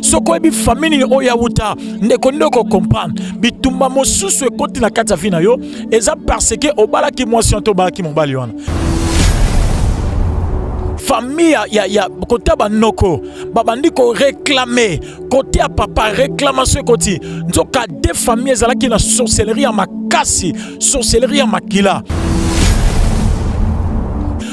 Soko ebi famille oya wuta ndeko ndeko comprendre bitumba mosusu ekoti na kati ya vina yo eza parce que obala ki mwasi to bala ki mobali wana famille ya côté banoko babandi ko réclamer côté à papa réclamation côté nzoka deux familles ezalaki na sorcellerie ya makasi sorcellerie ya makila.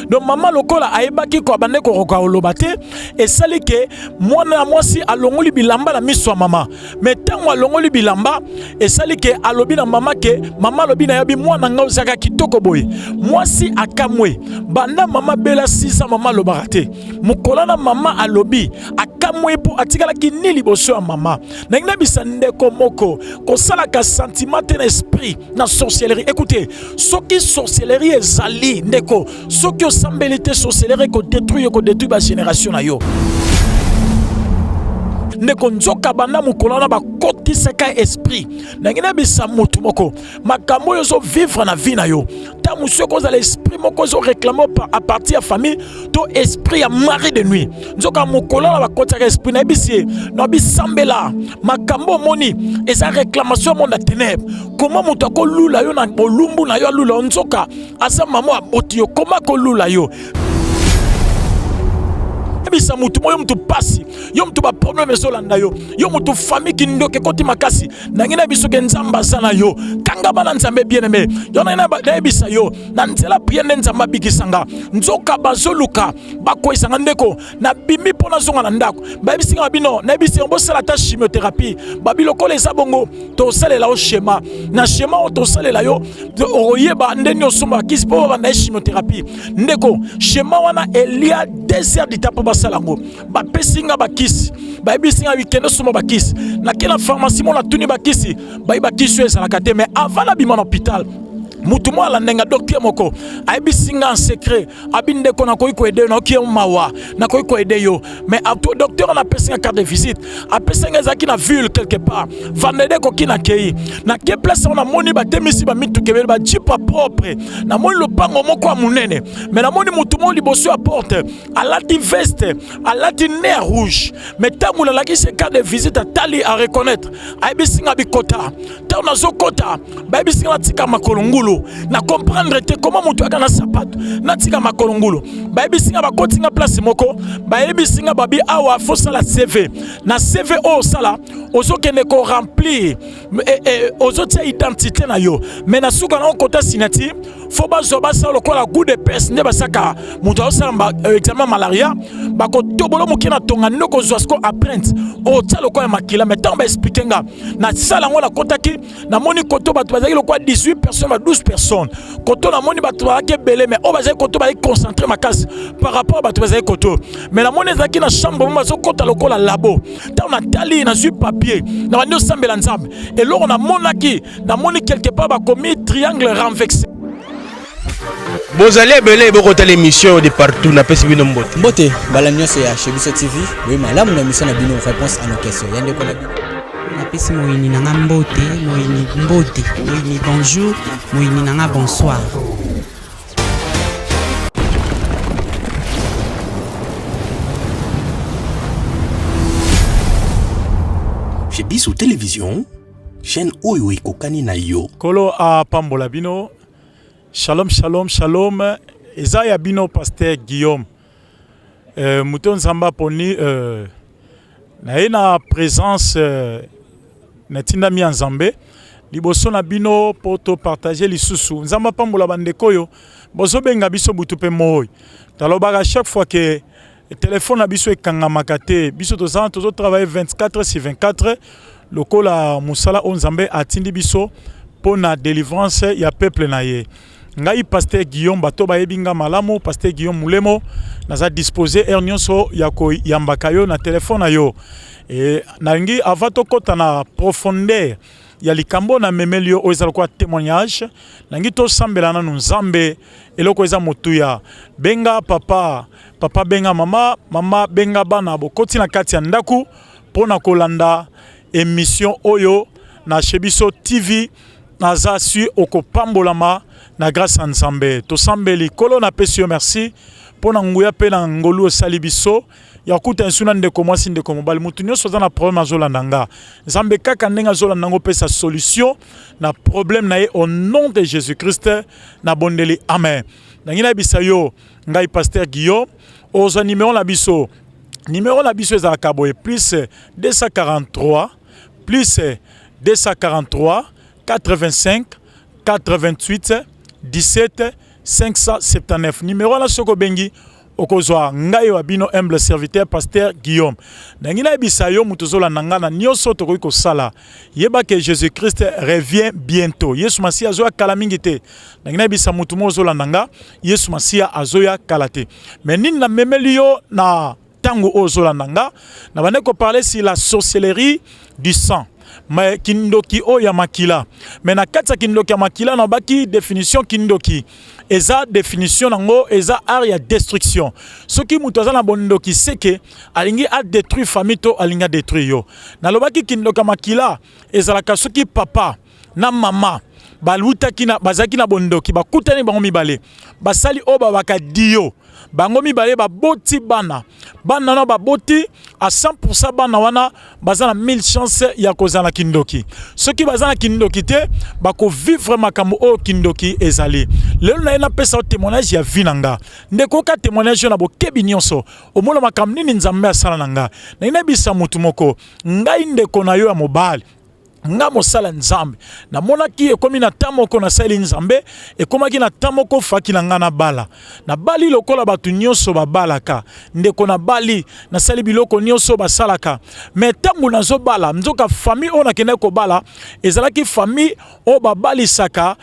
Donc maman lokola aebaki ko abande ko roka olobate et sali ke mwana mwasi alongoli bilamba na miso mama mais tango alongoli bilamba et sali ke alobi na mama ke mama alobi na yabi mwana nga ozaka kitoko boye mwasi akamwe banda mama bela sisa mama lobarate mukola na mama alobi akamwe po atikala kini liboso ya mama na ngina bisande ko moko ko sala ka sentiment na esprit na sorcellerie. Écoutez soki sorcellerie ezali ndeko soki sambelité sorcellerie ko détruire ba génération na yo ndeko nzoka banda mukolana ba kotisaka esprit na ngina bisa mutu moko makambo yo zo vivre na vie na yo ta monsieur ko za l'esprit moko zo réclamer à partir ya famille to esprit ya mari de nuit nzoka mukolana ba kotisaka esprit na bisi na bisambela makambo moni eza réclamation monde ténèbres comment mutu ko lula yo na bolumbu na yo lula nzoka asa mama aboti yo comment ko lula yo bisa mutu moyo mutu pasi yo mutu ba problème ezolanda yo yo mutu famille ki ndoke koti makasi na ngina biso ke nzamba sana yo kanga bana nzambe bien aimé yo na bisa yo na nzela prière nzamba bikisanga nzoka bazoluka bakoisanga ndeko na bimi pona zonga na ndako babisinga bino na bisi on bosala ta chimiothérapie babiloko les abongo to salela o schéma na schéma o to salela yo oyeba ndeni osomba kisi po ba na chimiothérapie ndeko schéma wana elia désert ditapo salango ba pesinga bakisi ba bisinga weekend suma bakisi na kila pharmacie mona tuni bakisi ba bakisi ezala kate mais avant la bima hôpital mutu mo ala ndenga docteur moko abisinga en secret abinde ko na ko aider na ki mawa na ko aider yo mais auto docteur na pesinga carte de visite a pesinga zaki na ville quelque part vendede ko ki na kei na ke place on a moni ba temisi ba mitu kebele ba jipa propre na moni lo pango moko a munene mais na moni mutu mo liboso à porte à la veste à la nez rouge mais tangu la ki se carte de visite à tali à reconnaître abisinga bikota ta na zokota ba abisinga tika makolongulu na comprendre te comment mutu akana sapato na tika makolongulu ba ebisinga ba kotinga place moko ba ebisinga babi awa fosa la CV na CV o sala ozokende ko remplir ozotia identité na yo mais na suka na kota signature faut bazoba sa lokola goût de peste ne basaka mutu osala examen malaria ba ko tobolo mukina tonga ndoko zoasko apprenti o tia lokola makila mais tant ba expliquer nga na sala ngona kotaki na moni koto batu bazaki lokola 18 personnes ba 12 personnes koto na moni batu bazaki belé mais o bazaki koto ba concentrer makasi par rapport batu bazaki koto mais na moni zaki na chambre mo bazo kota lokola labo tant na tali na sur papier na bandi osambela nzambe et loko na monaki na moni quelque part ba commis triangle renversé. Vous allez belé beaucoup de l'émission de partout na pesi bino mbote. Mbote balanyo c'est chez Biso TV. Oui malamu na mission na bino réponse à nos questions. Yande ko na bino. Na pesi moyini na mbote, moyini mbote, moyini bonjour, moyini na bonsoir. Chez Biso Télévision, chaîne oyo ekokani na yo. Kolo a pambola bino. Shalom, shalom, shalom. Ezaya bino pasteur Guillaume. Mouton Zamba poni na présence na tinda mi Nzambe. Liboso na bino poto partager lisusu. Nzamba pambola bandeko yo. Bozo benga biso butu pe moy. Talobaka chaque fois que téléphone na biso ekanga makate, biso tozo travailler 24/24. Lokola musala Nzambe atindi biso pona délivrance ya peuple na ye. Ngai pasteur Guillaume bato ba yebinga malamu pasteur Guillaume Mulemo naza disposer ernionso yako yambaka yo na téléphone na yo et nangi avato kota na profondeur ya likambo na memelio oza kwa témoignage nangi to sambela na Nzambe eloko eza motuya benga papa benga mama benga bana bokoti na kati ya ndaku pona kolanda émission oyo na Shebiso TV naza su okopambolama na grâce à Nzambe to sambeli kolo na pesio merci pona nguya pe na ngolu salibiso ya kuta nsuna ndeko mwasi ndeko mobali mutu nyonso aza na problème azolanda nga nzambe kaka ndenge azolanda ngo pesa solution na problème na ye au nom de Jésus-Christ na bondeli amen. Nangina bisa yo ngai pasteur Guillaume oza numéro na biso ezala kaboye plus 243 plus 243 85 88 17 579 numéro la soko bengi okozwa ngai wa bino humble serviteur pasteur Guillaume. Nangina bisa yo mutozola nanga na nyonso tokoki kosala yeba que Jésus-Christ revient bientôt. Yesu Masia azoya kala mingi te. Nangina bisa mutu mozola nanga Yesu Masia azoya kala te. Mais nini na memeli yo na tango ozola nanga na bande ko parler sur la sorcellerie du sang. Mais kindoki o ya makila. Mais na katsa kindoki ya makila na baki définition kindoki. Eza définition nango eza art ya destruction. Ce qui mutoza na bondoki c'est que alingi a détruire famille to alinga détruire yo. Na lobaki kindoki ya makila eza la kasoki papa na mama baluta kina bazaki na bondoki bakutani bango mibale. Basali o babaka dio. Bango mibale baboti bana na baboti à 100% bana wana bazana 1000 chances ya kozala kindoki. Ceux qui bazana kindoki te bako vivre makambo o kindoki ezali. Lelo na ena pesa témoignage ya vinanga. Ndeko ka témoignage na bokebi nyonso. Omona makambo nini nzambe asala nanga. Na ina bisa mutu moko ngai ndeko na yo ya mobali. Nga mosala nzambe na monaki ekomi na tamoko na sali nzambe ekomaki na tamoko faki na nga na bala na bali lokola batu nyonso babalaka ndeko na bali na sali biloko nyonso basalaka mais tangu nazo bala nzoka famille ona kende ko bala ezalaki famille o babalisaka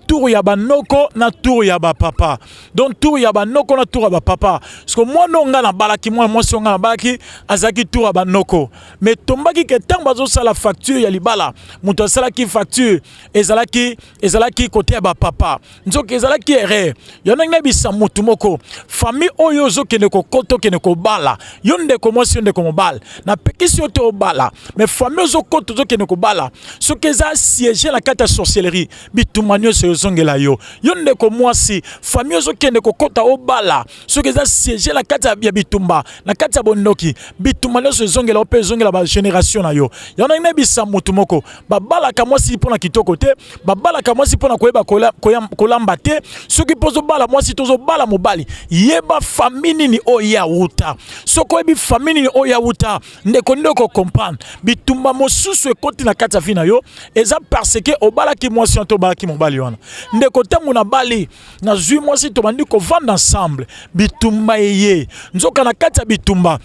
tour ya banoko na tour ya bapapa donc tour ya banoko na tour ya bapapa parce que moi no nga na balaki moi so nga na balaki azaki tour ya banoko mais tombaki ke tango la facture ya libala muto sala ki facture ezalaki côté ya ba papa nzoka ezalaki erreur yona ngi bisa mutu moko famille oyo zo kene ko koto kene ko bala yonde ko mwasi yonde ko mobala na pekisi oto bala mais famille zo koto zo kene ko bala so keza siège la kata sorcellerie bitumanyo se zongela yo yonde ko mwasi famille zo kene ko kota o bala so keza siège la kata ya bitumba na kata bondoki bitumanyo se zongela ope zongela ba génération na yo yana ina bisa mutu moko babala ka mwasi pona kitoko te babala ka mwasi pona koyeba kolamba te soki pozo bala mwasi tozo bala mobali yeba famille ni o ya uta soko ebi famille ni o ya uta ndeko ndoko comprendre bitumba mosusu ekoti na kata fina yo eza parce que obala ki mwasi to bala ki mobali wana ndeko tangu na bali na zui mwasi to bandi ko vendre ensemble bitumba eye nzoka na kata bitumba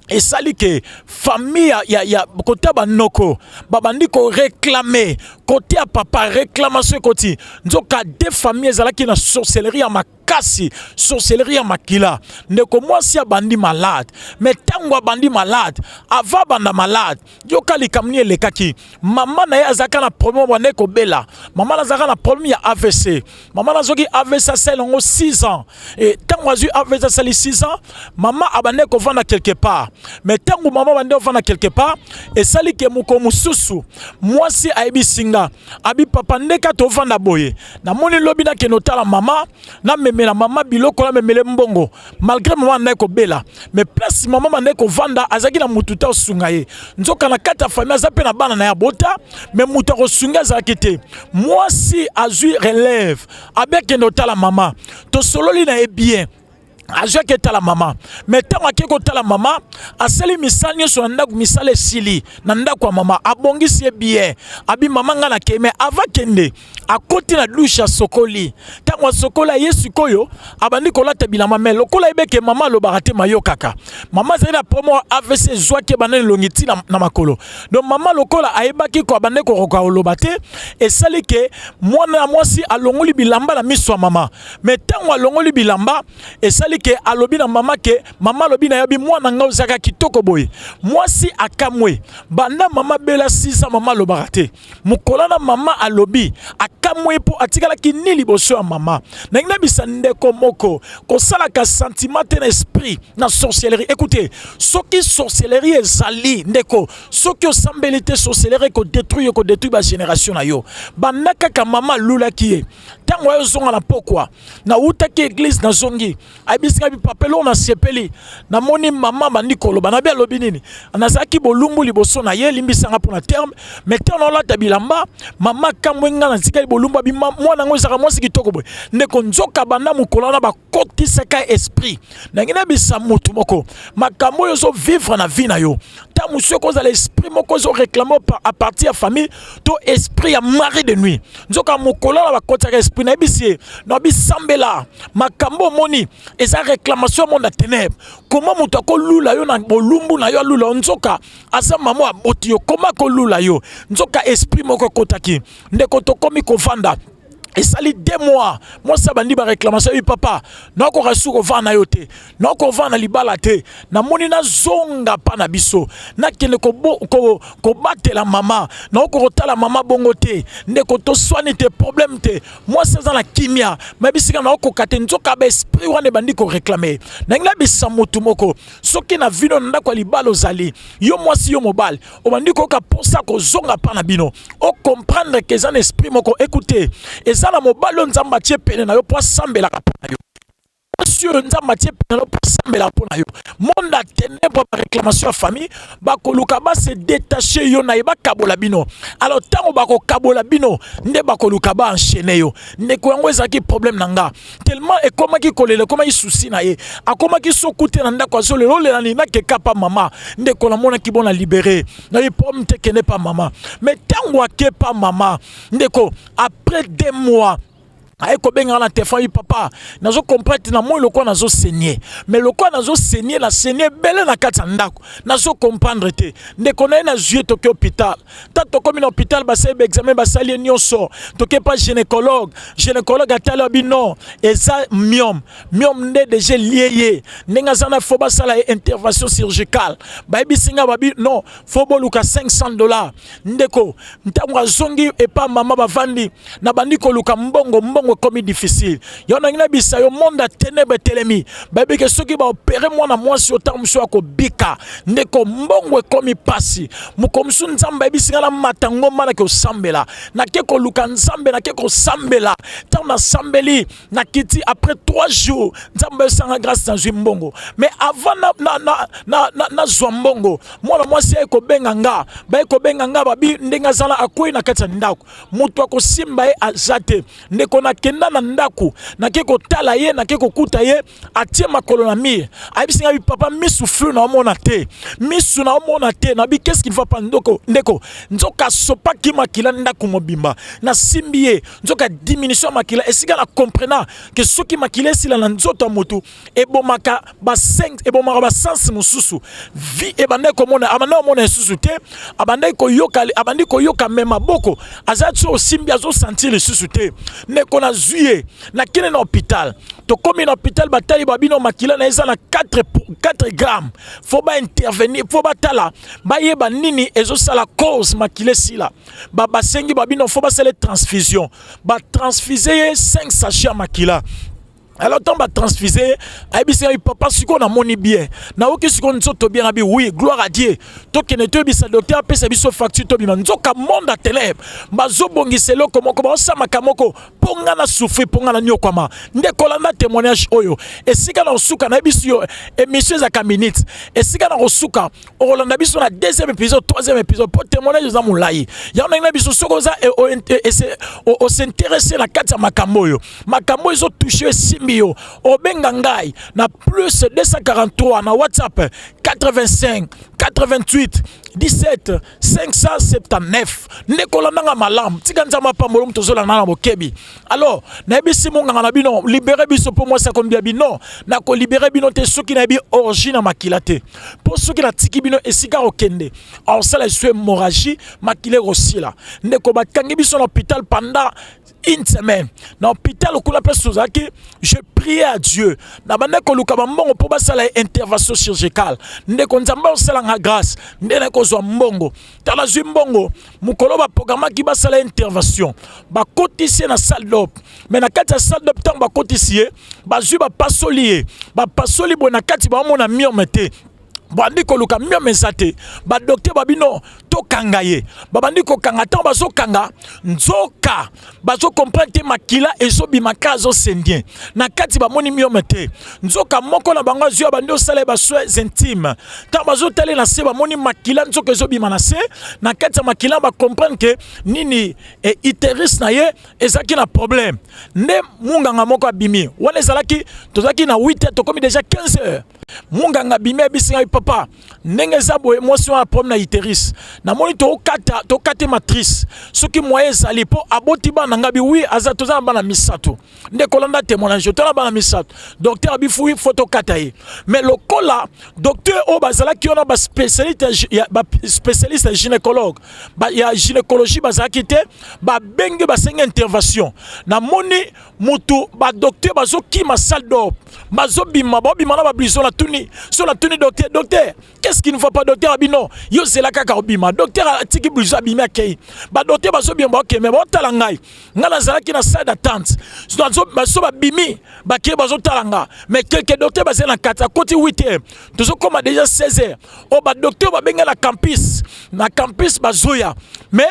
et sali que famille ya côté banoko babandi ko réclamer côté à papa réclamation côté nzoka deux familles ezalaki na sorcellerie ya makasi sorcellerie ya makila ndeko mwasi ya bandi malade mais tango bandi malade ava banda malade yoka likamni elekaki mama na ya zaka na problème bande ko bela mama na zaka na problème ya AVC mama na zoki AVC selongo 6 ans et tango azu AVC sali 6 ans mama abande ko vanda quelque part mais tango maman bande vanda quelque part et sali ke muko mususu mwasi aibi singa abi papa ndeka to vanda boye na moni lobi na kenotala mama na memela mama biloko na memele mbongo malgré maman na ko bela mais place maman na ko vanda azaki na mututa osunga ye nzoka na kata famille azape na bana na ya bota mais muta ko sunga zakite mwasi azui relève avec kenotala mama to sololi na e bien Aja ke tala mama mais tant ke ko tala mama asali misali so ndaku misale sili na ndaku wa mama abongisi bien abi mama ngana keme ava kende akoti na douche sokoli tango sokola yesu koyo abandi kolata bilama mais lokola ebeke mama lo barate mayo kaka mama zela promo AVC zwa ke banene longiti na makolo donc mama lokola ayebaki ko abande ko roka olobate esali ke mwana mwasi alongoli bilamba na miso mama mais tango alongoli bilamba esali ke alobi na mama ke mama lobi na yabi mwana nga uzaka kitoko boye mwasi akamwe banda mama bela 6 ans mama lo barate mukolana mama alobi akamwe po atikala kinili boso ya mama na ngina bisandeko moko ko sala ka sentiment na esprit na sorcellerie écoutez soki sorcellerie ezali ndeko soki osambelité sorcellerie ko détruire ba génération na yo banda kaka mama lula kiye tango ayo zonga na pokwa na utaki église na zongi abisinga bi papelo na sepeli na moni mama bandi koloba na bia lobi nini anazaki bolumbu liboso na ye limbisanga pour na terme mais tant la tabilamba mama kamwenga na zikali bolumbu bi mwana ngo zaka mwasi kitoko boy ndeko nzoka banda mukola na ba kotisaka esprit na ngina bisa mutu moko makambo yo zo vivre na vie na yo ta monsieur cause l'esprit moko zo réclamer à partir ya famille to esprit ya mari de nuit nzoka mukola na ba kotisaka esprit na bisie na bisambela makambo moni eza réclamation monde ténèbres comment mutu ko lula yo na bolumbu na yo lula nzoka asa mamo aboti yo comment ko lula yo nzoka esprit moko kotaki ndeko to komi kovanda. Et ça lit 2 mois. Moi, ça bandi ba réclamation. Oui, papa. Non, qu'on reçu au vent na yote. Non, qu'on vend na libalate. Na moni na zonga pa na biso. Na kene ko bate la maman. Non, qu'on rota la maman bongote. Ne ko to soigne tes problèmes te. Moi, c'est dans la kimia. Mais bisika na ko kate nzoka ba esprit wane bandi ko réclamer. Na ngla bisa mutu moko. Soki na vino na ko libalo zali. Yo moi si yo mobile. O bandi ko ka posa ko zonga pa na bino. O comprendre que un esprit moko écoutez. Et ça la mobalo nzamba tie pene na yo po sambela ka na yo monsieur nzamba tie pene na yo po sambela po na yo monde a ténèbres ba réclamation à famille ba koluka ba se détacher yo na ba kabola bino alors tango ba ko kabola bino nde ba koluka ba enchaîner yo ne ko yango ezaki problème nanga tellement et comment ki kolele comment il souci na ye akoma ki sokute na ndako zo le lole na ni na ke kapa mama nde ko na mona ki bona libérer na ye pomme te kene pas maman mais tango ke pas maman nde ko après 2 mois aye ko benga na téléphone papa nazo comprendre na moi loko nazo saigner mais loko nazo saigner la saigner belle na kati ndako nazo comprendre te ndeko na na juillet toke hôpital ta to comme hôpital ba sebe examen ba sali nyonso toke pas gynécologue atala bino eza myome nde déjà lié nenga zana fo ba sala intervention chirurgicale ba bisinga ba bi non fo boluka $500 ndeko ntango azongi et pas maman ba vandi na bandi ko luka mbongo comme difficile yona ngina bisa yo monde ténèbres telemi baby que ceux qui va opérer moi na moi sur temps monsieur ko bika ndeko mbongo comme pasi mukomsu nzamba bisinga la matango mana ke sambela na ke ko luka nzambe na ke ko sambela tant na sambeli na kiti après 3 jours nzamba sanga grâce dans mbongo mais avant na zwambongo moi c'est ko benganga babi ndenga zala akoi na kati ndako mutu ko simba e azate ndeko na kenda na ndako na ke ko tala ye na ke ko kuta ye atie makolo na mire abisinga bi papa misu feu na mona te misu na mona te na bi qu'est-ce qu'il va pas ndoko ndeko nzoka sopa ki makila ndako mobimba na simbiye nzoka diminution makila esika na comprena que soki makila sila na nzoto motu e bomaka ba 5 e bomaka ba sens mususu vi e bande ko mona abanda mona susu te abanda ko yoka mema boko azatso osimbia zo sentir le susu te neko na juillet na kene na hôpital to komi na hôpital batali babino makila na eza na 4 grammes faut ba intervenir faut ba tala ba yeba nini ezo sala cause makila sila ba basengi babino faut ba sala transfusion ba transfuser 5 sachets makila. Alors tant ba transfuser abisi papa siko na moni bien na oki siko nzoto bien abi oui gloire à Dieu to kene to bisa docteur pesa biso facture to bima nzoka monde à ténèbres bazo bongiselo comment ça makamoko ponga na souffrir ponga na nyokwama ndekolanda témoignage oyo esika na osuka na biso yo émission za ka minutes esika na osuka olanda biso na 2e épisode 3e épisode pour témoignage za mulai ya na biso soko za o s'intéresser na kati ya makambo yo zo toucher Bio obenga ngai na plus 243 na WhatsApp 85 88 17 579 nekola nanga malam tika nzama pambolo mtozola na bokebi alors na bisi monga na bino libérer biso pour moi ça comme bien bino na ko libérer bino te soki na bi origine makilate pour soki na tiki bino esika okende alors ça la hémorragie makile rosila ndeko bakangi biso na hôpital pendant une semaine na hôpital okula place ozaki je priais à Dieu na bande ko luka mbongo pour basala intervention chirurgicale ndeko nzamba osala nga grâce ndene ko zo mbongo tala zwi mbongo mukolo ba programme ki basala intervention ba kotisie na salle d'op mais na kati ya salle d'op tant ba kotisie ba zwi ba pasoli bo na kati ba mona miomete bandi koluka mio mesate ba docteur babino to kangaye babandi ko kanga tan baso kanga nzoka baso comprendre makila ezo bimaka zo sendien na kati ba moni mio mete nzoka moko na bango zio bandi osale ba soins intimes tan bazo tele na se ba moni makila nzoka ezo bimana se na kati ya makila ba comprendre que nini iteris na ye ezaki na problème nde munganga moko abimi wana ezalaki tozaki na 8h to komi déjà 15h munganga bimi bisinga papa ndenge zabo émotion a problème na iteris na moni to kate matrice soki moye ezali po aboti bana ngabi oui aza toza bana misato nde kolanda témoignage to na bana misato docteur abifu photo kata ye mais lokola docteur o bazala ki ona ba spécialiste gynécologue ba ya gynécologie bazala ki te ba benge ba senga intervention na moni mutu ba docteur bazo ki ma salle d'op bazo bima na ba bliso la tuni sur la tuni docteur qu'est-ce qui ne va pas docteur abino yo c'est la kaka obima docteur atiki bliso abima kei ba docteur bazo bima ok mais ba tala ngai ngala zala ki na salle d'attente bazo ba bimi ba ke bazo talanga mais quelques docteurs bazé na kata côté 8h tozo comme déjà 16h o ba docteur ba benga na campus bazoya mais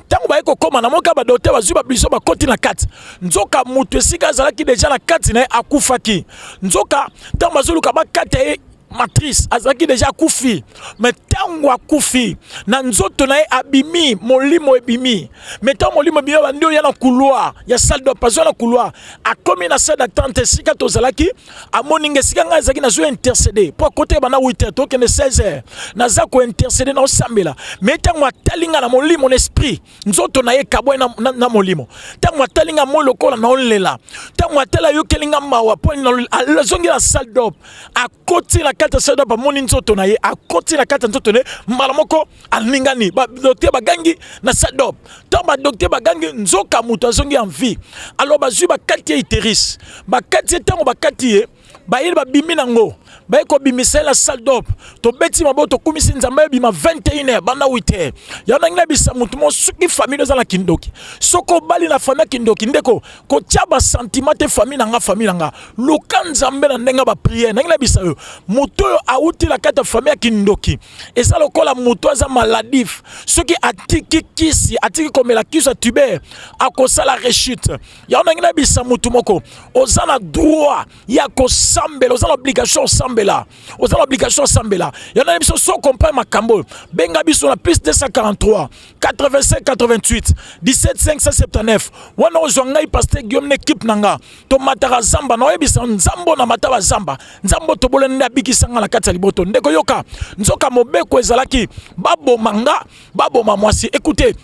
tango ba eko koma na moka ba docteur bazu ba biso ba koti na kati nzoka mutu esika azalaki déjà na kati na akufaki nzoka tango bazoluka ba kati matrice azaki déjà kufi mais tango akufi na nzoto na abimi molimo ebimi mais tango molimo ebimi bandi ya na couloir ya salle de pas na couloir akomi na salle d'attente sika tozalaki amoninga sika nga azaki na zo intercéder pour côté bana 8h to kende 16h na za ko intercéder na osambela mais tango atalinga na molimo l'esprit nzoto na kabwe na molimo tango atalinga mo lokola na olela tango atala yo kelinga mawa po na zongi na salle d'op a côté la kata sada ba moni nzoto na ye a côté la kata nzoto ne mbala moko alingani ba docteur bagangi na sadop to ba docteur bagangi nzoka muto azongi en vie alors ba zu ba kati iteris ba kati tango ba kati ba yeli ba bimi nango ba ko bimisa la salle d'op to beti maboto kumisi nzambe bima 21h banda 8h yana ngina bisa mutu mo suki famille za la kindoki soko bali na famille kindoki ndeko ko tiaba sentiment te famille nanga lukanzambe na ndenga ba prière ngina bisa yo mutu auti la kata famille kindoki eza lokola mutu aza maladif soki atiki kisi atiki komela kisa tuber akosala rechute yana ngina bisa mutu moko ozana droit ya ko sambela ozana obligation sambela ozana obligation sambela yana biso so comprendre makambo benga biso na plus 243 85 88 17 579 wana ozongai pasteur Guillaume n'équipe nanga to matara zamba na yebisa nzambo na mataba zamba nzambo to bolende abikisanga na kati ya liboto ndeko yoka nzoka mobeko ezalaki babo manga babo mamwasi écoutez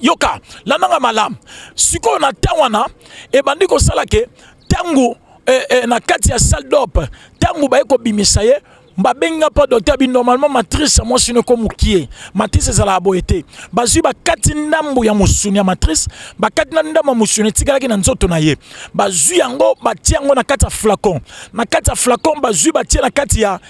yoka lananga malam siko na tawana e bandiko salake tangu na kati ya salle d'op tangu ba eko bimisa ye babenga pa docteur bi normalement matrice moi sino ko mukie matrice za la boete bazui ba kati ndambu ya musuni ya matrice ba kati na ndambu musuni tikalaki na nzoto na ye bazui yango batiango na kati ya flacon bazui batia na kati ya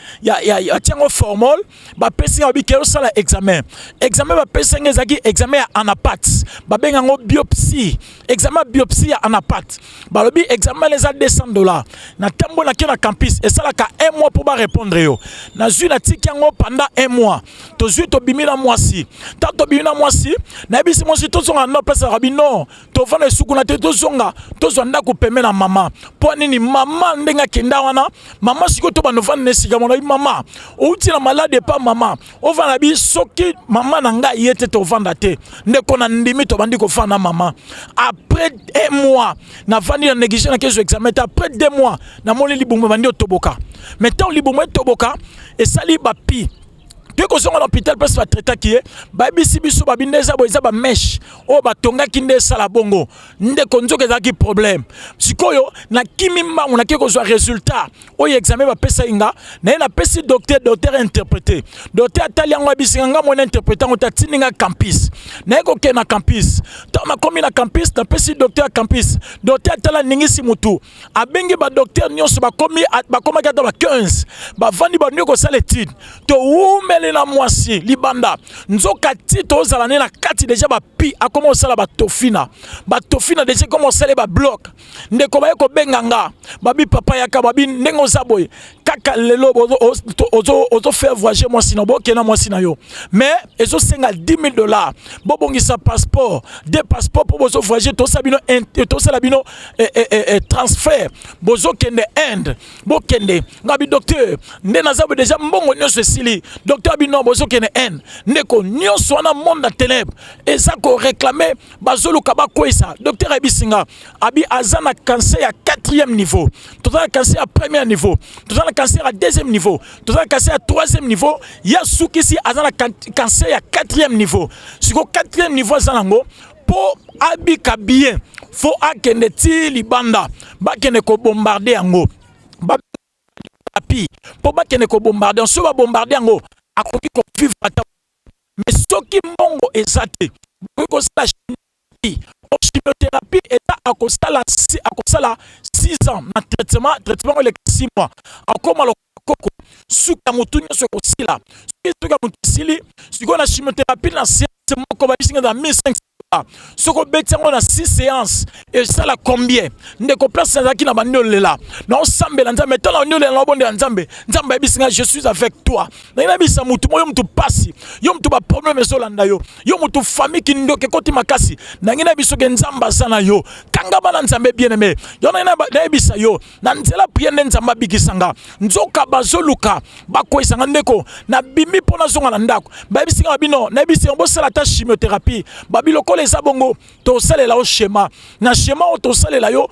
tiango formol ba pesi ya bikelo sala examen ba pesi ngezaki examen ya anapat babenga ngo biopsie examen biopsie ya anapat balobi examen les $200 na tambo na kena campus et ça la ka 1 mois pour ba répondre yo na zui na tikiango pendant 1 mois to zui to bimina mwasi tato bimina mwasi na bisi mwasi to zonga no pesa rabino to vana suku na te to zonga to zonda ko peme na mama po nini mama ndenga kenda wana mama siko to bano vana nesika mona mama outi na malade pa mama o vana bi soki mama na nga yete to vanda te ndeko na ndimi to bandi ko fana mama après 1 mois na vani na négliger na kezo examen après 2 mois na moni libumu bandi otoboka maintenant libumu toboka et sali bapi tu ko zonga l'hôpital parce que traiter qui est ba bisi biso ba bindeza boza ba mesh o ba tonga kinde sala bongo nde konzo ke zaki problème sikoyo na kimi mbangu na keko zo résultat o examen ba pesa inga na pesi docteur interprété docteur atali yango bisi nga mo interpréter ngo tatininga campus na ko ke na campus to ma komi na campus na pesi docteur campus docteur atala ningisi mutu abengi ba docteur nyonso ba komi kata ba 15 ba vandi ba nyoko sala étude to umele na mwasi libanda nzoka tito ozalane na kati déjà ba pi a commencé la batofina déjà commencé les ba bloc ndeko ba ko benganga babi papa yaka babi ndengo zaboy kaka lelo ozo faire voyager moi sinon bokena moi sinayo mais ezo senga $10,000 bobongisa passeport des passeports pour bozo voyager to sabino transfert bozo kende Inde bokende ngabi docteur nde nazabu déjà mbongo nyonso esili docteur bino bozo kende Inde ndeko nyonso wana monde na ténèbres eza ko réclamer bazoluka bakoisa docteur abisinga abi azana cancer ya 4e niveau toza cancer à 1er niveau toza cancer à 2e niveau toza cancer à 3e niveau ya sukisi azana cancer ya 4e niveau siko 4e niveau zanango po abika bien faut akende ti libanda bakende ko bombarder yango po bakende ko bombarder so ba bombarder yango akoki ko vivre ata mais soki mbongo ezate ko sa chimiothérapie eta akosala 6 ans na traitement le 6 mois akoma lo koko suka mutu nyonso kosila suka mutu sili siko na chimiothérapie na séance moko ba bisinga na 1500 soko betango na 6 séances et ça la combien ndeko place nazaki na bandi olela na osambela nzambe tala oni olela na bonde ya nzambe nzambe bisinga je suis avec toi na ina bisa mutu moyo mutu pasi yo mutu ba problème ezolanda yo mutu famille ki ndoke koti makasi na ngina biso ke nzamba sana yo kanga bana nzambe bien aimé yo na bisa yo na nzela prière nzamba bikisanga nzoka bazoluka bakoisanga ndeko na bimi pona zonga na ndako ba bisinga bino na bisa bo sala ta chimiothérapie babiloko les abongo to salela o schéma na schéma o to salela yo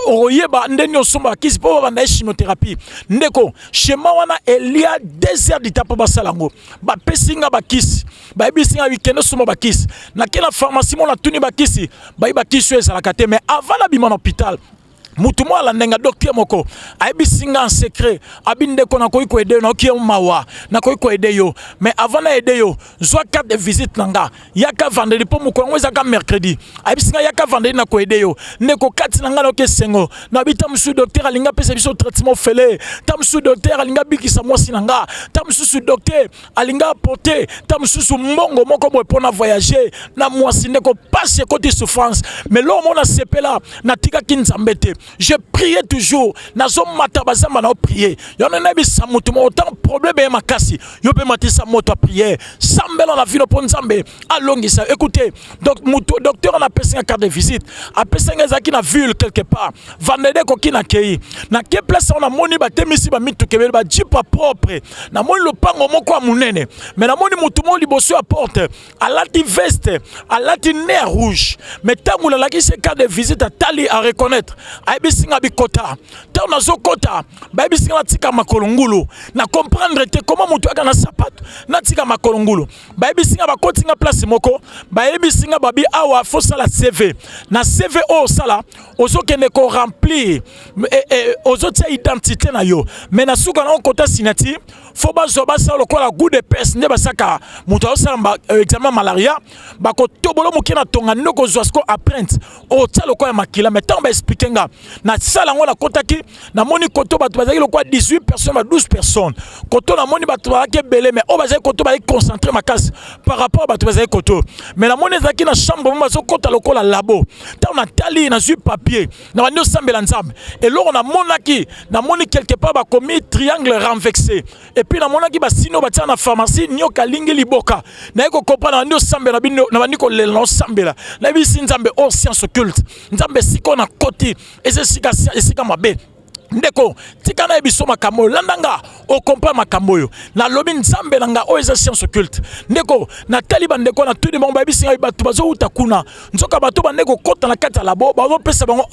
oyeba ndeni osomba kisi po banda chimiothérapie ndeko schéma wana elia 2 heures d'itapo basalango ba pesinga bakisi ba bisinga weekend osomba bakisi na kena pharmacie mo na tuni bakisi ba bakisi ezalaka te mais avant la bima na hôpital mutu mo ala ndenga docteur moko ayibisinga en secret abinde ko na koyi ko aider na okie mawa na koyi ko aider yo mais avant na aider yo zwa carte de visite nanga yaka vendredi po moko ngweza ka mercredi ayibisinga yaka vendredi na ko aider yo ndeko kati nanga na okie sengo na bita musu docteur alinga pesa biso traitement fele ta musu docteur alinga bikisa mwasi nanga ta musu docteur alinga porter ta musu mbongo moko bo pona voyager na mwasi ndeko passe côté souffrance mais lo mona sepela na tika kinzambete. Je priais toujours. Nazo matabazamba na prier. Y'en a bisa mutu mo autant problème e makasi. Yo pe matisa moto a prier. Sambela na vino pon zambe. Alongisa. Écoutez, donc docteur on a passé une carte de visite. A passé un zaki na ville quelque part. Vendede ko kina kei. Na ke place on a moni ba temisi ba mitu kebele ba jipa propre. Na moni lo pango moko munene. Mais na moni mutu mo liboso à porte. A lati veste, a lati nez rouge. Mais tangu la laki se carte de visite a tali à reconnaître. Bisinga bikota ta nazo kota ba bisinga tika makolongulu na comprendre te comment mutu aka na sapato na tika makolongulu ba bisinga ba kotinga place moko ba bisinga babi awa fo sala CV na CV o sala ozo kende ko remplir ozo tia identité na yo mais na suka na kota sinati fo ba zoba sa lokola goût de peste ne ba saka mutu o sala examen malaria ba ko tobolo mukina tonga ndoko zoasko apprenti o tia lokola makila mais tant ba expliquer nga na sala ngona kotaki na moni koto batu bazaki lokwa 18 personnes à 12 personnes koto na moni batu bazaki belé mais o bazaki koto bazaki concentré makasi par rapport à batu bazaki koto mais na moni zaki na chambre mo bazo kota lokola labo ta na tali na su papier na bandi osambela nzambe et loko na monaki na moni quelque part ba commis triangle renversé et puis na monaki ba sino ba tia na pharmacie nyoka lingi liboka na eko comprendre na bandi osambela bino na bandi ko lela osambela na bisi nzambe o science occulte nzambe siko na koti esika mabe ndeko tika na ebiso makambo landanga o comprendre makambo yo na lobi nzambe nanga o eza science occulte ndeko na taliban ndeko na tudi mongo bisinga batu bazo uta kuna nzoka batu bandeko kota na kata labo bazo pesa bango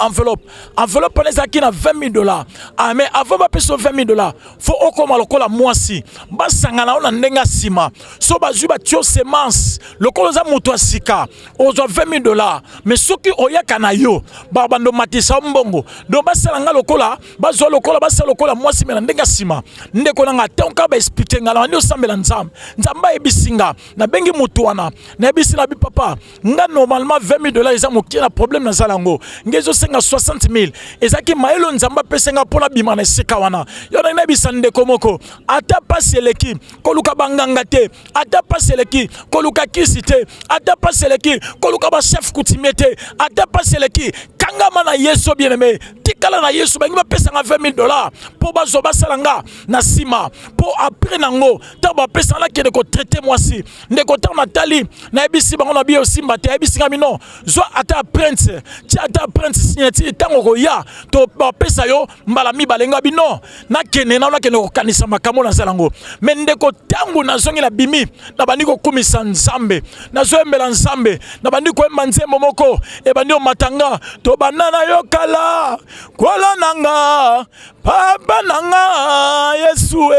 enveloppe nezaki na $20,000 ah mais avant ba pesa $20,000 faut okoma lokola mwasi basanga na ona ndenga sima so bazu ba tio semence lokola za mutu asika ozo $20,000 mais soki oyaka na yo babando matisa mbongo do basalanga lokola bazo lokola basala lokola mwasi mena ndenga sima ndeko nanga tonka ba expliquer ngala ndio sambela nzamba ebisinga na bengi mutu wana na ebisina bi papa nga normalement $20,000 eza mokie na problème na zalango ngezo senga 60,000 ezaki maelo nzamba pesenga pona bima na sika wana yona na ebisa ndeko moko ata paseleki koluka banganga te ata paseleki koluka kisi te ata paseleki koluka ba chef coutumier te ata paseleki kangama na Yesu bien-aimé tikala na Yesu bangi bapesa nga $20 pour bazo basalanga na sima pour après nango ta bapesa la kende ko traiter moi si ndeko ta Nathalie na ebisi bango na bio simba te ebisi nga mino zo ata prince ti ata prince signature tango ko ya to bapesa yo mbala mi balenga bino na kene na kende ko kanisa makamo na salango mais ndeko tango na zongi na bimi na bandi ko kumisa nzambe na zo embela nzambe na bandi ko emba nzembo moko e bandi o matanga to banana yo kala kola nanga papa nanga Yesu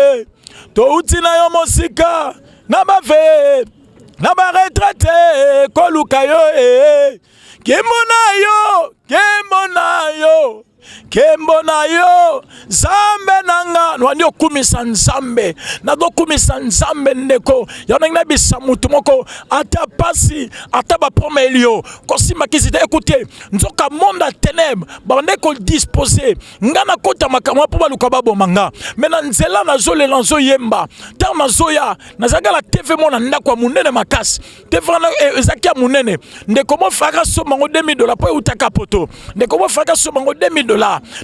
to utina yo mosika na bave na ba retraite koluka yo kembo na yo zambe nanga nwani okumisa nzambe na dokumisa nzambe ndeko yonenga bisa mutu moko ata pasi ata ba promelio kosima kizita écoutez nzoka monde ténèbres bande ko disposer ngana kota makamwa po baluka babomanga mena nzela na zole lanzo yemba ta mazoya na zagala TV mona ndakwa munene makasi TV na ezakia munene ndeko mo faka so mango $20 po utaka poto ndeko mo faka so mango $20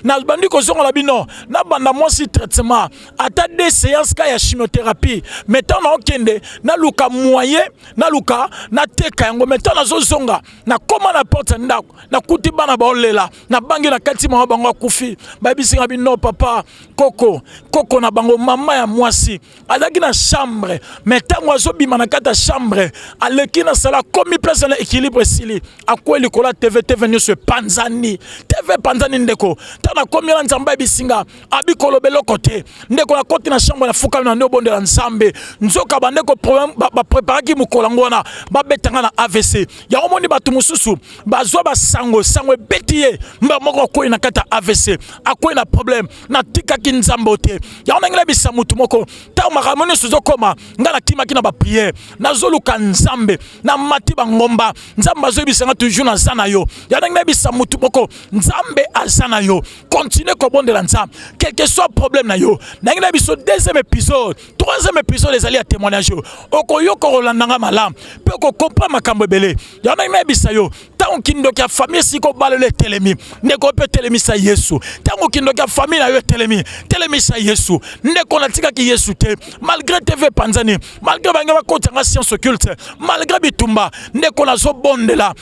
na bandi ko zonga la bino na banda mwasi traitement ata des séances ka ya chimiothérapie mettons na okende na luka moyen na luka na teka yango mettons na zozonga na koma na porte ndako na kuti bana baolela na bangi na kati mwa bango akufi babisinga bino papa koko na bango mama ya mwasi azaki na chambre mettons azo bima na kata chambre aleki na sala komi place na équilibre sili akweli kola TV nyuso panzani TV panzani ndeko tana komi na nzamba bisinga abikolo beloko te ndeko na koti na chambre na fuka na ndobonde la nzambe nzoka bandeko problème ba préparaki mukolango na ba betanga na AVC ya omoni batu mususu bazwa ba sango betiye mba moko ko na kata AVC akoy na problème na tika ki nzambo te ya onengela bisa mutu moko ta makamoni suzo koma ngala kimaki na ba prière na zoluka nzambe na mati ba ngomba nzamba zo bisanga toujours na zana yo ya onengela bisa mutu moko nzambe azana yo continuez comme bon de l'ensemble quel que soit problème na yo nangina biso deuxième épisode troisième épisode les alliés à témoignage okoyo ko landanga malam pe ko comprendre makambo belé ya nangina bisa yo tango kindo ka famille siko balele telemi ndeko pe telemi sa Yesu tango kindo ka famille na yo telemi sa Yesu ndeko na tika ki Yesu te malgré TV panzani malgré banga ba kotanga science occulte malgré bitumba ndeko na zo bondela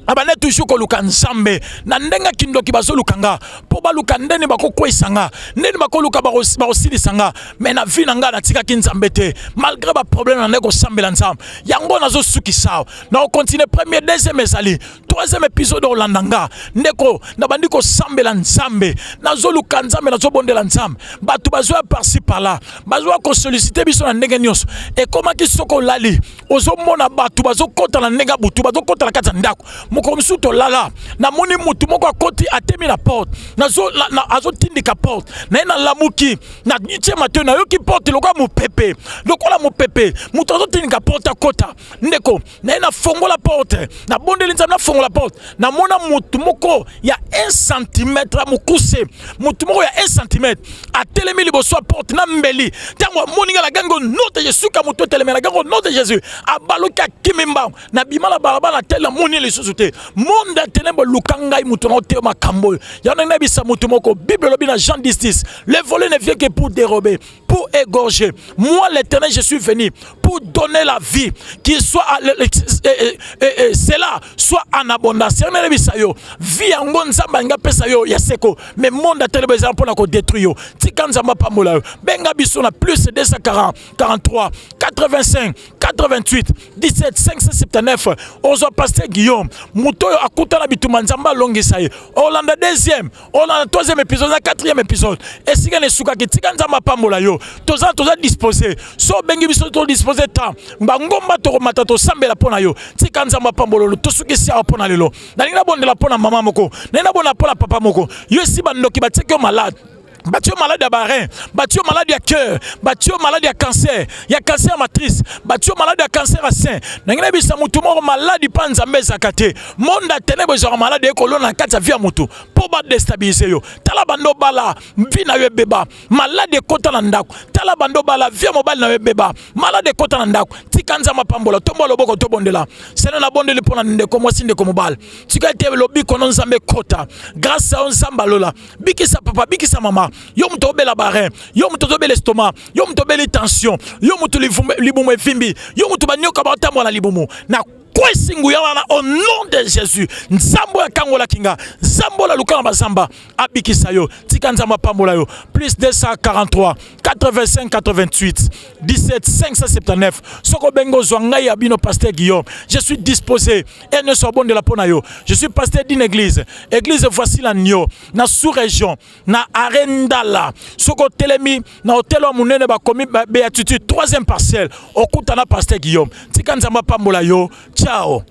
abane toujours ko luka nzambe na ndenga kindoki bazo lukanga po baluka ndeni bakokwesanga ndeni bakoluka bakosilisanga mais na vie nanga na tika kinzambe te malgré ba problème na ndeko sambela nzambe yango nazo sukisa na continue premier deuxième ezali troisième épisode olandanga ndeko na bandiko sambela nzambe nazo luka nzambe nazo bondela nzambe batu bazo par-ci par-là bazo ko solliciter biso na ndenge nyonso et comment ki soko lali ozo mona batu bazo kota na ndenga butu bazo kota na kata ndako mukomsu to lala na moni mutu moko akoti atemi na porte na azo tindika porte na lamuki na niche matin na yoki porte lokwa mupepe lokola mupepe mutu azo tindika porte akota ndeko na fongola porte na bondeli nzambe na fongola porte na mona mutu moko ya 1 cm mukuse mutu moko ya 1 cm atelemi liboso porte na mbeli tango moninga la gango note Jésus ka mutu telemi la gango note Jésus abaloka kimimba na bimala balabala tela moni le société monde ténèbres lukanga mutu na te makambo yana na bisa mutu moko Bible lobi na Jean 10:10 le volet ne vient que pour dérober pour égorger moi l'Éternel je suis venu pour donner la vie qui soit cela soit en abondance yana na bisa yo vie yango nzamba nga pesa yo ya seko mais monde ténèbres za pour na ko détruire yo tika nzamba pamola yo benga biso na plus 240 43 85 88 17 579 ozo pasteur Guillaume mutoyo akutana bituma nzamba longisa ye olanda deuxième olanda troisième épisode na quatrième épisode esika ne suka kitika nzamba pambola yo toza disposer so bengi biso to disposer temps ngomba to mata to sambela pona yo tika nzamba pambolo to suki sia pona lelo na linga bondela pona mama moko na linga bona pona papa moko yo si bandoki bateke malade Batio malade à barin, batio malade à cœur, batio malade à cancer, il y a cancer matrice, batio malade à cancer à sein. N'engene bisa mutu moko malade panza mbeza kate. Monde a ténèbres genre malade e kolona kata via mutu. Pour ba déstabiliser yo. Tala bando bala, vina yo beba. Malade kota na ndako. Tala bando bala via mobile na yo beba. Malade kota na ndako. Tikanza mapambola, tombolo boko tobondela. Sena na bondeli pona ndeko mwasi ndeko mobile. Tika ete lobi kono nzambe kota. Grâce à nzamba lola. Biki sa papa, biki sa mama. Yo muto bela barin, yo muto bela estomac, yo muto bela tension, yo muto libumu efimbi, yo muto banyoka batambo na libumu. Na kwesingu yana au nom de Jésus. Nzambo ya kangola kinga, nzambo la lukanga bazamba, abikisa yo, tika nzamba pambola yo. Plus 243 85 88 17 579. Soko bengo zwangai abino pasteur Guillaume. Je suis disposé et ne soit bon de la pona yo. Je suis pasteur d'une église. Église voici la nyo na sous-région na Arendala. Soko telemi na hôtel wa munene ba komi béatitude 3e parcelle. Okutana pasteur Guillaume. Tika nzamba pambola yo. Ciao.